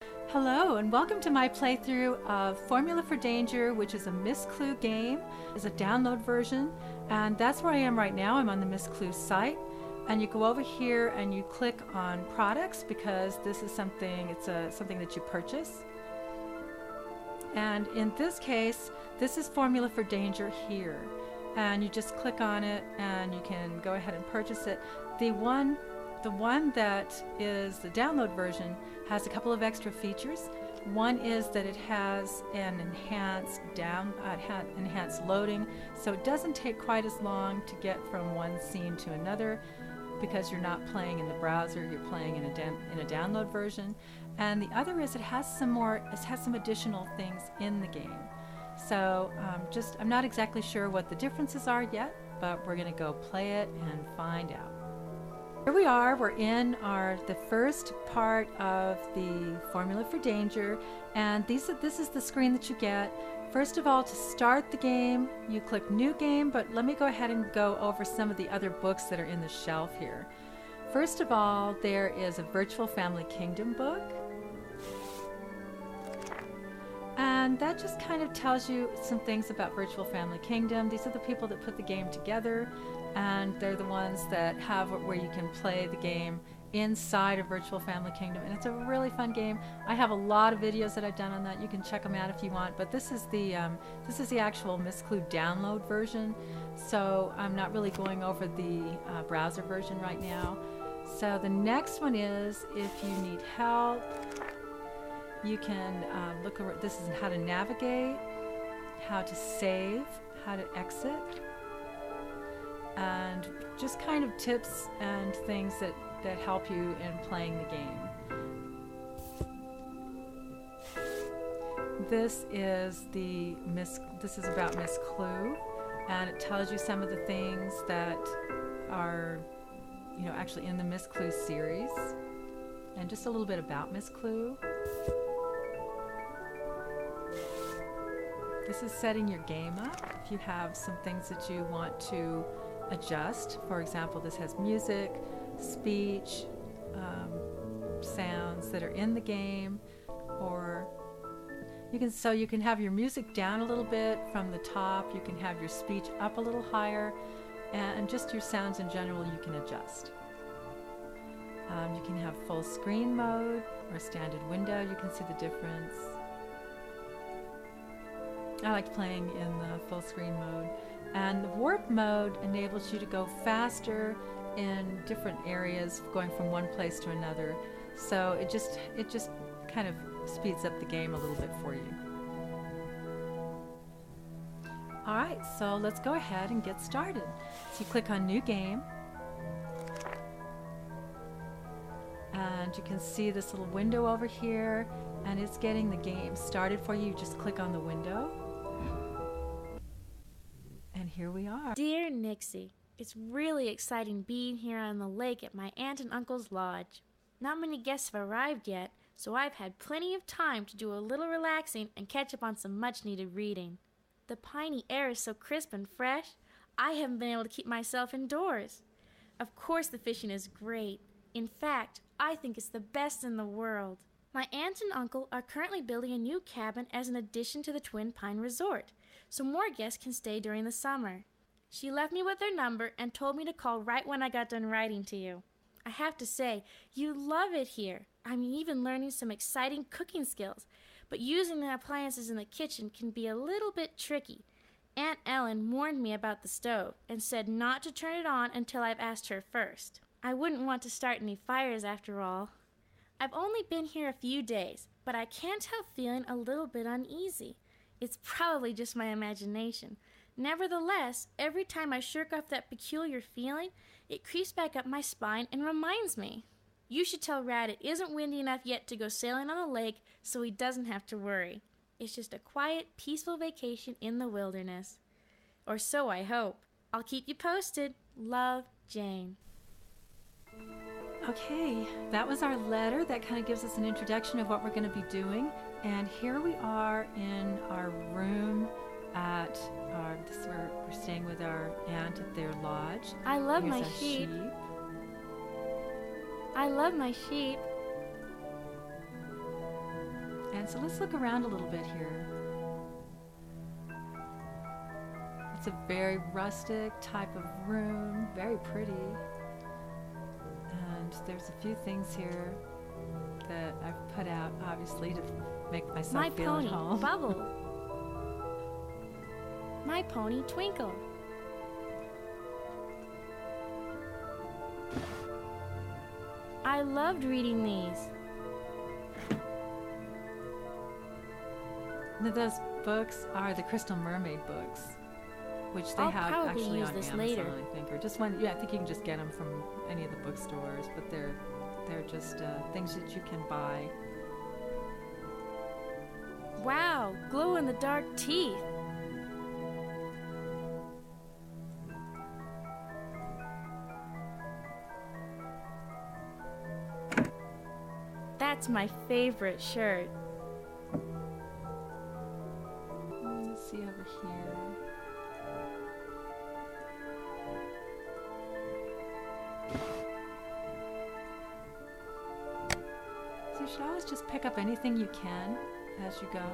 Hello, and welcome to my playthrough of Formula for Danger, which is a Miss Clue game. It's a download version, and that's where I am right now. I'm on the Miss Clue site, and you go over here and you click on products because this is something that you purchase. And in this case, this is Formula for Danger here, and you just click on it and you can go ahead and purchase it. The one that is the download version has a couple of extra features. One is that it has an enhanced loading, so it doesn't take quite as long to get from one scene to another because you're not playing in the browser, you're playing in a download version. And the other is it has some additional things in the game. So I'm not exactly sure what the differences are yet, but we're going to go play it and find out. Here we are, we're in the first part of the Formula for Danger, and this is the screen that you get. First of all, to start the game, you click New Game, but let me go ahead and go over some of the other books that are in the shelf here. First of all, there is a Virtual Family Kingdom book, and that just kind of tells you some things about Virtual Family Kingdom. These are the people that put the game together, and they're the ones that have where you can play the game inside of Virtual Family Kingdom, and it's a really fun game. I have a lot of videos that I've done on that. You can check them out if you want, but this is the actual Miss Clue download version, so I'm not really going over the browser version right now. So the next one is if you need help, you can look over. This is how to navigate, how to save, how to exit, and just kind of tips and things that help you in playing the game. This is about Miss Clue, and it tells you some of the things that are actually in the Miss Clue series, and just a little bit about Miss Clue. This is setting your game up if you have some things that you want to adjust. For example, this has music, speech, sounds that are in the game, or you can have your music down a little bit from the top. You can have your speech up a little higher, and just your sounds in general you can adjust. You can have full screen mode or standard window. You can see the difference. I like playing in the full screen mode. And the warp mode enables you to go faster in different areas, going from one place to another. So it just kind of speeds up the game a little bit for you. All right, so let's go ahead and get started. So you click on New Game, and you can see this little window over here, and it's getting the game started for you. You just click on the window. And here we are. Dear Nixie, it's really exciting being here on the lake at my aunt and uncle's lodge. Not many guests have arrived yet, so I've had plenty of time to do a little relaxing and catch up on some much-needed reading. The piney air is so crisp and fresh, I haven't been able to keep myself indoors. Of course the fishing is great. In fact, I think it's the best in the world. My aunt and uncle are currently building a new cabin as an addition to the Twin Pine Resort, so more guests can stay during the summer. She left me with their number and told me to call right when I got done writing to you. I have to say, you love it here. I'm even learning some exciting cooking skills, but using the appliances in the kitchen can be a little bit tricky. Aunt Ellen warned me about the stove and said not to turn it on until I've asked her first. I wouldn't want to start any fires after all. I've only been here a few days, but I can't help feeling a little bit uneasy. It's probably just my imagination. Nevertheless, every time I shirk off that peculiar feeling, it creeps back up my spine and reminds me. You should tell Rad it isn't windy enough yet to go sailing on the lake, so he doesn't have to worry. It's just a quiet, peaceful vacation in the wilderness. Or so I hope. I'll keep you posted. Love, Jane. Okay, that was our letter. That kind of gives us an introduction of what we're going to be doing. And here we are in our room at we're staying with our aunt at their lodge. I love Here's my our sheep. I love my sheep. And so let's look around a little bit here. It's a very rustic type of room, very pretty. And there's a few things here that I've put out, obviously, to make myself My feel pony, at home. Bubble. My pony, Twinkle. I loved reading these. Now, those books are the Crystal Mermaid books, which they I'll have probably actually use on this Amazon, later. I think, or just one. Yeah, I think you can just get them from any of the bookstores, but they're just things that you can buy. Wow, glow-in-the-dark teeth. That's my favorite shirt. Let's see over here. So you should always just pick up anything you can as you go,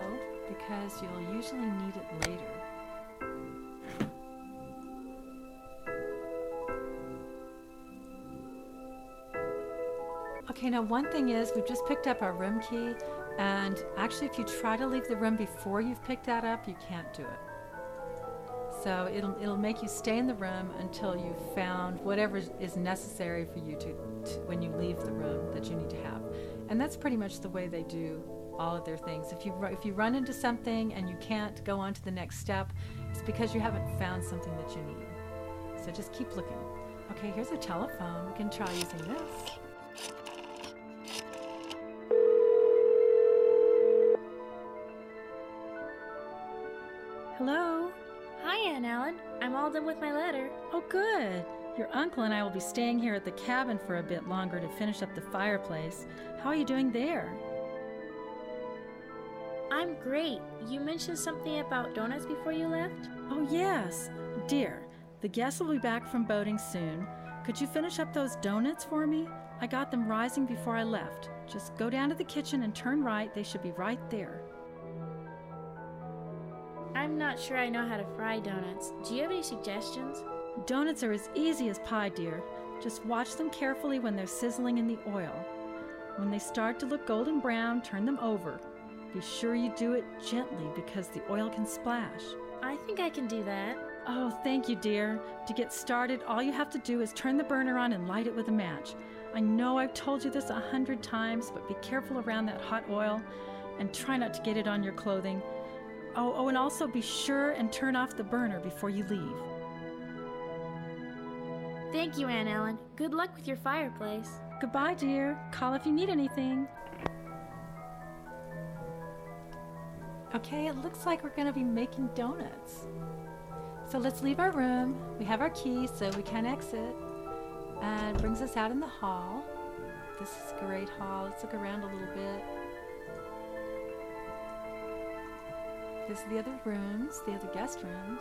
because you'll usually need it later. Okay, now one thing is we've just picked up our room key, and actually if you try to leave the room before you've picked that up, you can't do it. So it'll make you stay in the room until you've found whatever is necessary for you to when you leave the room that you need to have. And that's pretty much the way they do all of their things. If you run into something and you can't go on to the next step, it's because you haven't found something that you need. So just keep looking. Okay, here's a telephone. We can try using this. Hello? Hi, Aunt Ellen. I'm all done with my letter. Oh, good. Your uncle and I will be staying here at the cabin for a bit longer to finish up the fireplace. How are you doing there? I'm great. You mentioned something about donuts before you left? Oh, yes. Dear, the guests will be back from boating soon. Could you finish up those donuts for me? I got them rising before I left. Just go down to the kitchen and turn right. They should be right there. I'm not sure I know how to fry donuts. Do you have any suggestions? Donuts are as easy as pie, dear. Just watch them carefully when they're sizzling in the oil. When they start to look golden brown, turn them over. Be sure you do it gently because the oil can splash. I think I can do that. Oh, thank you, dear. To get started, all you have to do is turn the burner on and light it with a match. I know I've told you this 100 times, but be careful around that hot oil and try not to get it on your clothing. Oh, and also be sure and turn off the burner before you leave. Thank you, Aunt Ellen. Good luck with your fireplace. Goodbye, dear. Call if you need anything. Okay, it looks like we're going to be making donuts. So let's leave our room. We have our key, so we can exit. And it brings us out in the hall. This is a great hall. Let's look around a little bit. These are the other rooms, the other guest rooms.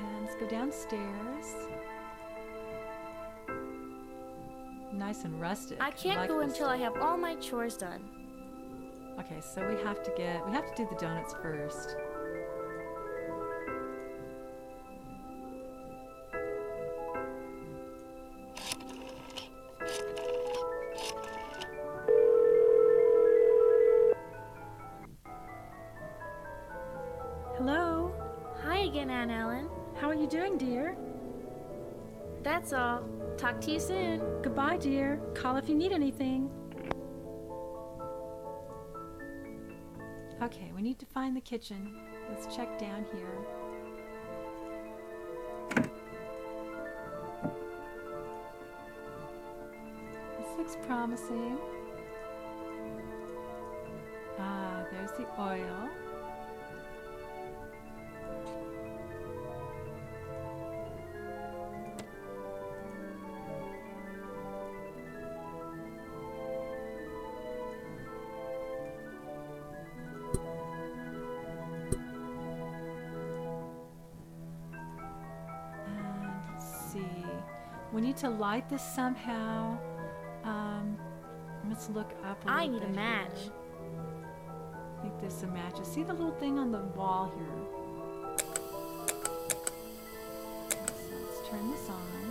And let's go downstairs. Nice and rustic. I can't like go this. until I have all my chores done. Okay, so we have to do the donuts first. Hello? Hi again, Aunt Ellen. How are you doing, dear? That's all. Talk to you soon. Goodbye, dear. Call if you need anything. Okay, we need to find the kitchen. Let's check down here. This looks promising. Ah, there's the oil. We need to light this somehow. I'm Let's look up a I little need a bit match. here. I think there's some matches. See the little thing on the wall here? So let's turn this on.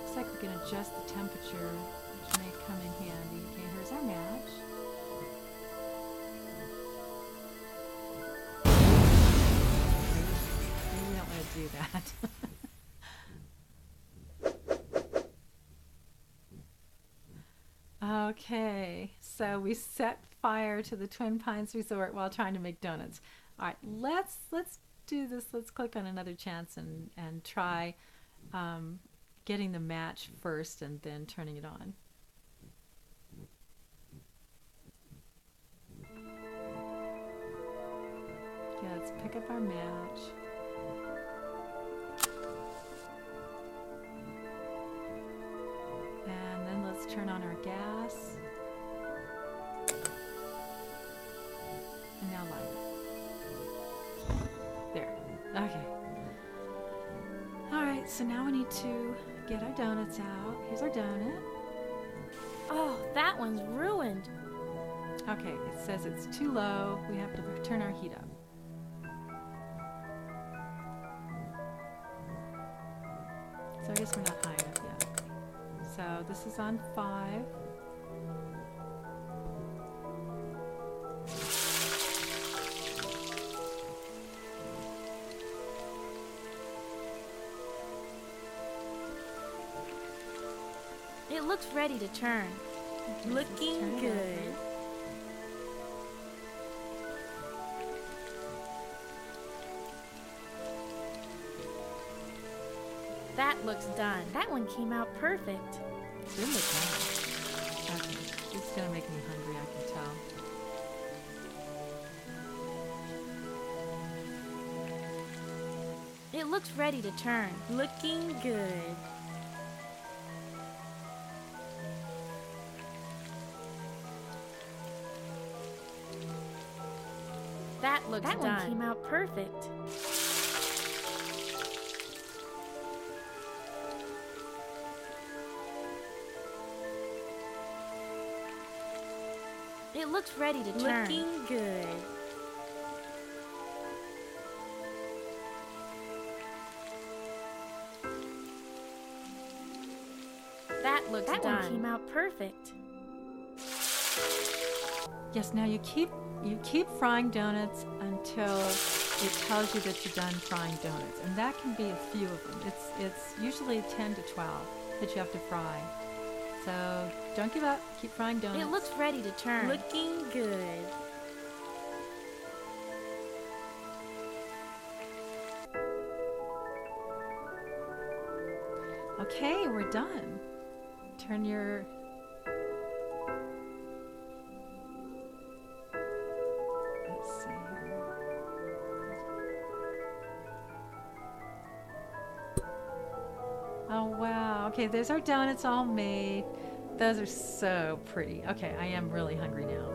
Looks like we can adjust the temperature, which may come in handy. Okay, here's our match. Maybe we don't want to do that. Okay, so we set fire to the Twin Pines Resort while trying to make donuts. All right, let's do this. Let's click on another chance and try getting the match first and then turning it on. Okay, let's pick up our match. And then let's turn on our gas. And now light it. There. Okay. Alright, so now we need to get our donuts out. Here's our donut. Oh, that one's ruined. Okay, it says it's too low. We have to turn our heat up. So I guess we're not high enough yet. So this is on 5. It looks ready to turn. Okay, let's Looking turn it good. over. That looks done. That one came out perfect. Good look nice. Okay, it's gonna make me hungry, I can tell. It looks ready to turn. Looking good. That looks done. That one came out perfect. It looks ready to turn. Looking good. That looks done. That one came out perfect. Yes, now you keep frying donuts until it tells you that you're done frying donuts, and that can be a few of them. It's usually 10 to 12 that you have to fry. So don't give up. Keep frying donuts. It looks ready to turn. Looking good. Okay, we're done. Turn your... Let's see here. Oh, wow. Okay, there's our donuts all made. Those are so pretty. Okay, I am really hungry now.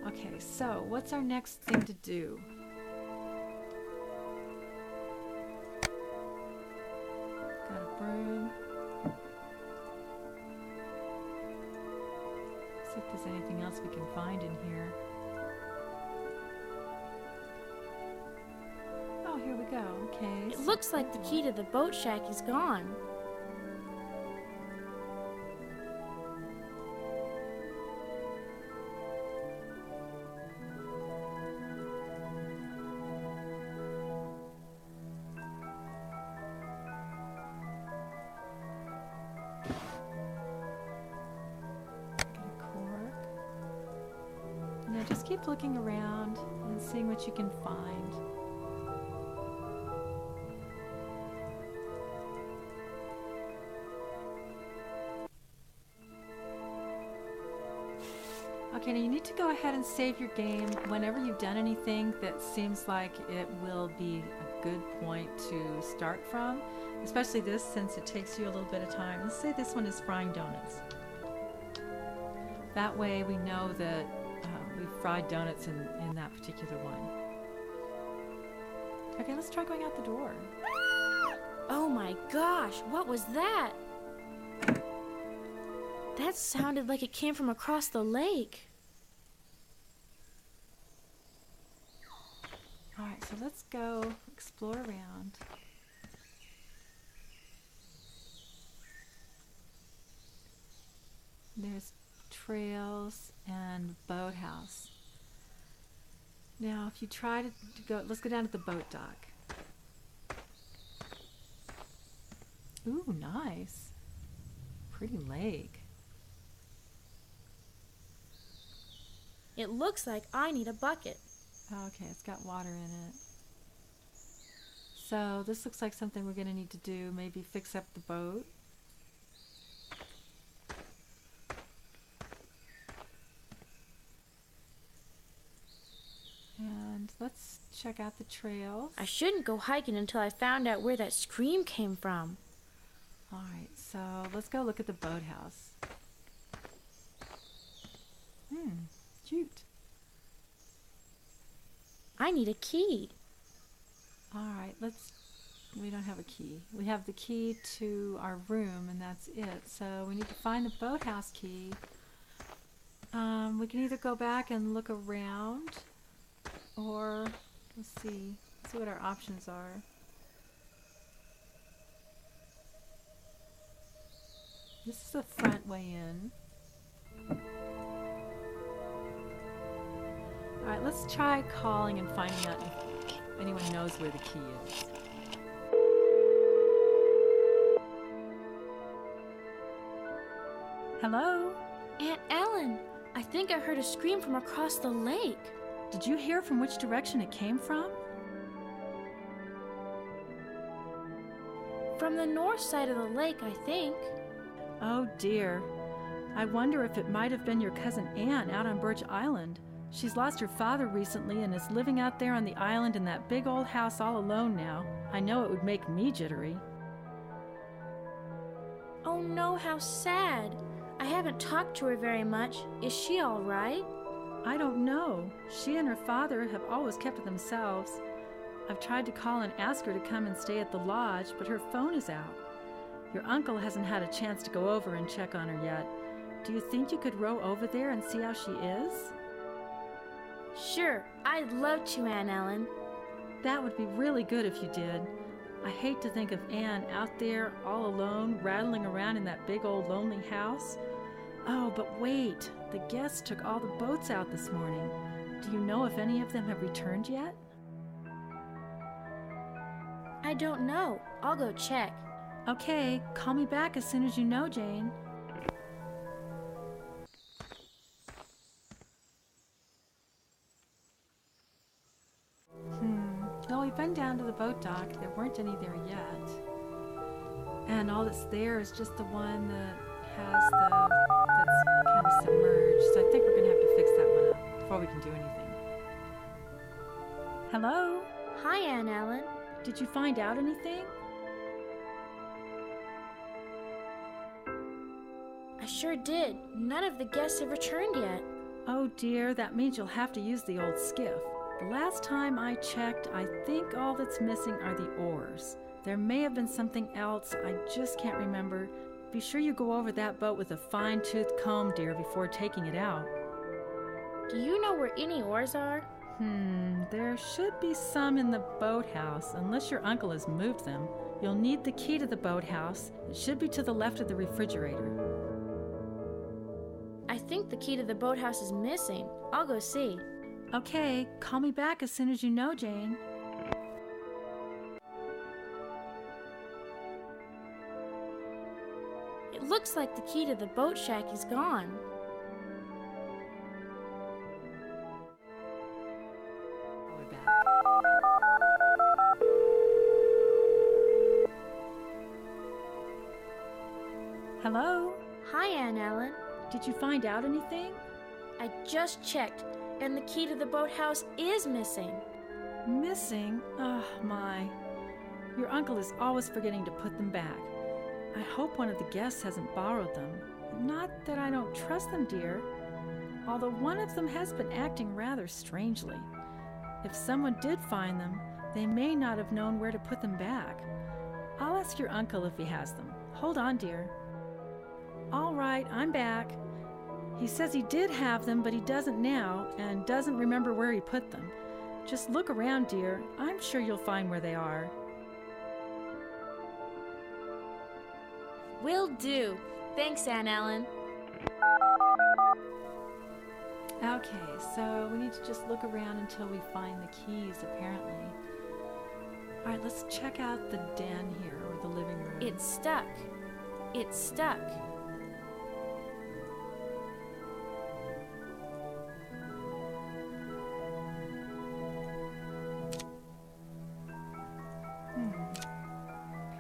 Okay, so what's our next thing to do? Got a broom. See if there's anything else we can find in here. Oh, here we go. Okay. It looks like the key to the boat shack is gone. Just keep looking around and seeing what you can find. Okay, now you need to go ahead and save your game whenever you've done anything that seems like it will be a good point to start from, especially this since it takes you a little bit of time. Let's say this one is frying donuts. That way we know that we've fried donuts in that particular one. Okay, let's try going out the door. Oh my gosh, what was that? That sounded like it came from across the lake. All right, so let's go explore around. There's trails and boathouse. Now, if you try to go, let's go down to the boat dock. Ooh, nice. Pretty lake. It looks like I need a bucket. Okay, it's got water in it. So this looks like something we're going to need to do. Maybe fix up the boat. And let's check out the trails. I shouldn't go hiking until I found out where that scream came from. All right, so let's go look at the boathouse. Cute. I need a key. All right, we don't have a key. We have the key to our room, and that's it. So we need to find the boathouse key. We can either go back and look around, or let's see what our options are. This is the front way in. All right, let's try calling and finding out if anyone knows where the key is. Hello? Aunt Ellen, I think I heard a scream from across the lake. Did you hear from which direction it came from? From the north side of the lake, I think. Oh dear. I wonder if it might have been your cousin Anne out on Birch Island. She's lost her father recently and is living out there on the island in that big old house all alone now. I know it would make me jittery. Oh no, how sad. I haven't talked to her very much. Is she all right? I don't know. She and her father have always kept to themselves. I've tried to call and ask her to come and stay at the lodge, but her phone is out. Your uncle hasn't had a chance to go over and check on her yet. Do you think you could row over there and see how she is? Sure, I'd love to, Aunt Ellen. That would be really good if you did. I hate to think of Anne out there all alone, rattling around in that big old lonely house. Oh, but wait, the guests took all the boats out this morning. Do you know if any of them have returned yet? I don't know. I'll go check. Okay, call me back as soon as you know, Jane. No, we've been down to the boat dock. There weren't any there yet. And all that's there is just the one that has that's kind of submerged. So I think we're going to have to fix that one up before we can do anything. Hello? Hi, Aunt Ellen. Did you find out anything? I sure did. None of the guests have returned yet. Oh dear, that means you'll have to use the old skiff. The last time I checked, I think all that's missing are the oars. There may have been something else, I just can't remember. Be sure you go over that boat with a fine-toothed comb, dear, before taking it out. Do you know where any oars are? There should be some in the boathouse, unless your uncle has moved them. You'll need the key to the boathouse. It should be to the left of the refrigerator. I think the key to the boathouse is missing. I'll go see. Okay, call me back as soon as you know, Jane. It looks like the key to the boat shack is gone. We're back. Hello? Hi, Aunt Ellen. Did you find out anything? I just checked, and the key to the boathouse is missing. Missing? Oh, my. Your uncle is always forgetting to put them back. I hope one of the guests hasn't borrowed them. Not that I don't trust them, dear. Although one of them has been acting rather strangely. If someone did find them, they may not have known where to put them back. I'll ask your uncle if he has them. Hold on, dear. All right, I'm back. He says he did have them, but he doesn't now and doesn't remember where he put them. Just look around, dear. I'm sure you'll find where they are. Will do. Thanks, Aunt Ellen. Okay, so we need to just look around until we find the keys, apparently. All right, let's check out the den here, or the living room. It's stuck. It's stuck.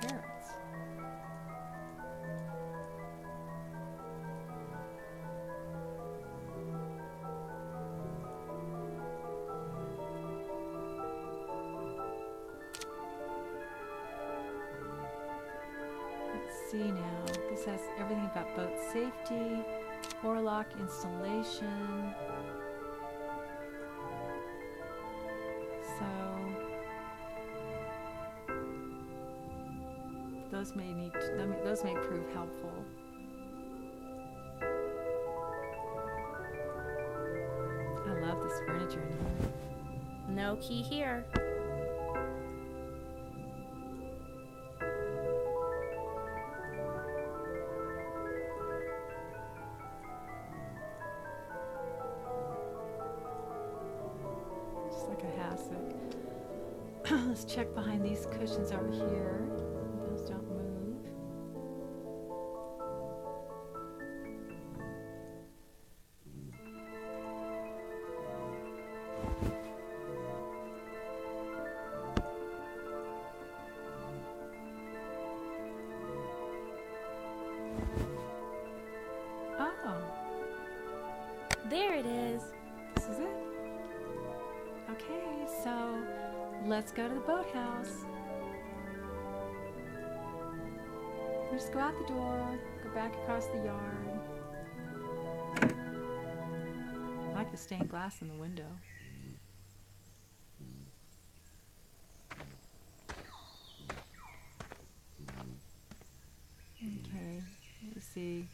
Parrots. Let's see now. This has everything about boat safety, oarlock installation. So those may prove helpful. I love this furniture in here. No key here. Just like a hassock. Let's check behind these cushions over here. Those don't move. Oh, There it is. this is it. Okay, so let's go to the boathouse. We just go out the door, go back across the yard. I like the stained glass in the window. Okay, let me see.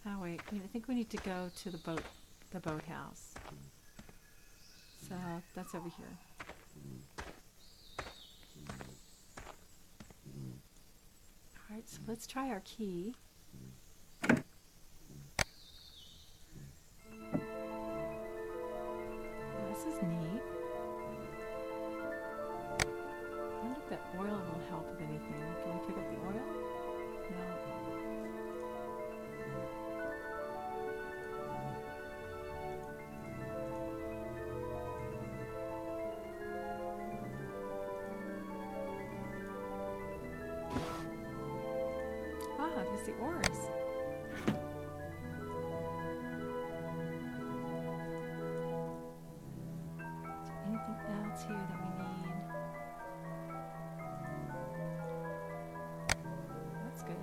Oh wait, I think we need to go to the boathouse. So that's over here. All right, so let's try our key. This is neat. I wonder if that oil will help with anything. Can we pick up the oil? No. Ah, there's the oars. Is there anything else here that we need? That's good.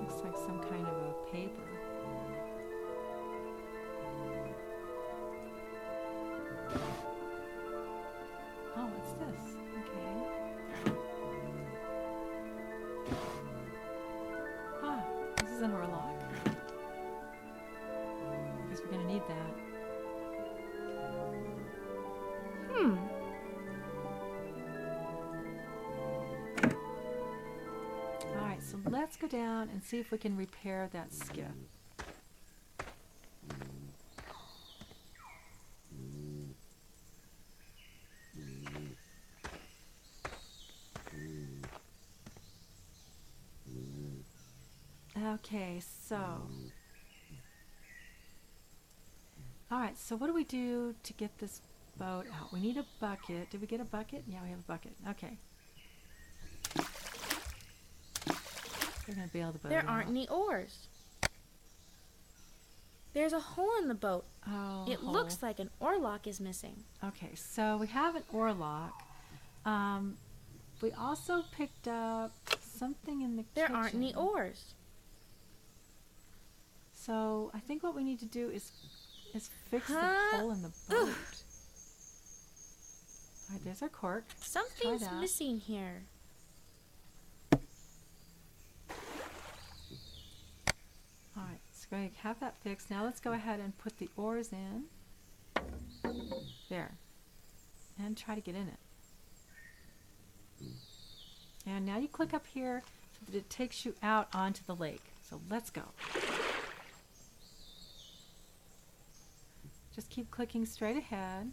Looks like some kind of a paper. Oh, what's this? Okay. Ah, this is an oarlock. Guess we're gonna need that. All right, so let's go down and see if we can repair that skiff. Okay, so. All right, so what do we do to get this boat out? We need a bucket. Did we get a bucket? Yeah, we have a bucket. Okay. We're going to be able to boat There it aren't out. any oars. There's a hole in the boat. Oh, It hole. looks like an oarlock is missing. Okay, so we have an oarlock. We also picked up something in the There kitchen. aren't any oars. So I think what we need to do is fix the Huh? hole in the boat. All right, there's our cork. Something's that. missing here. All right, so we're going to have that fixed. Now let's go ahead and put the oars in. There. And try to get in it. And now you click up here so that it takes you out onto the lake. So let's go. Just keep clicking straight ahead.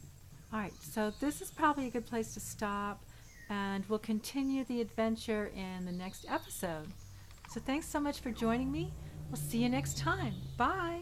All right, so this is probably a good place to stop, and we'll continue the adventure in the next episode. So thanks so much for joining me. We'll see you next time. Bye.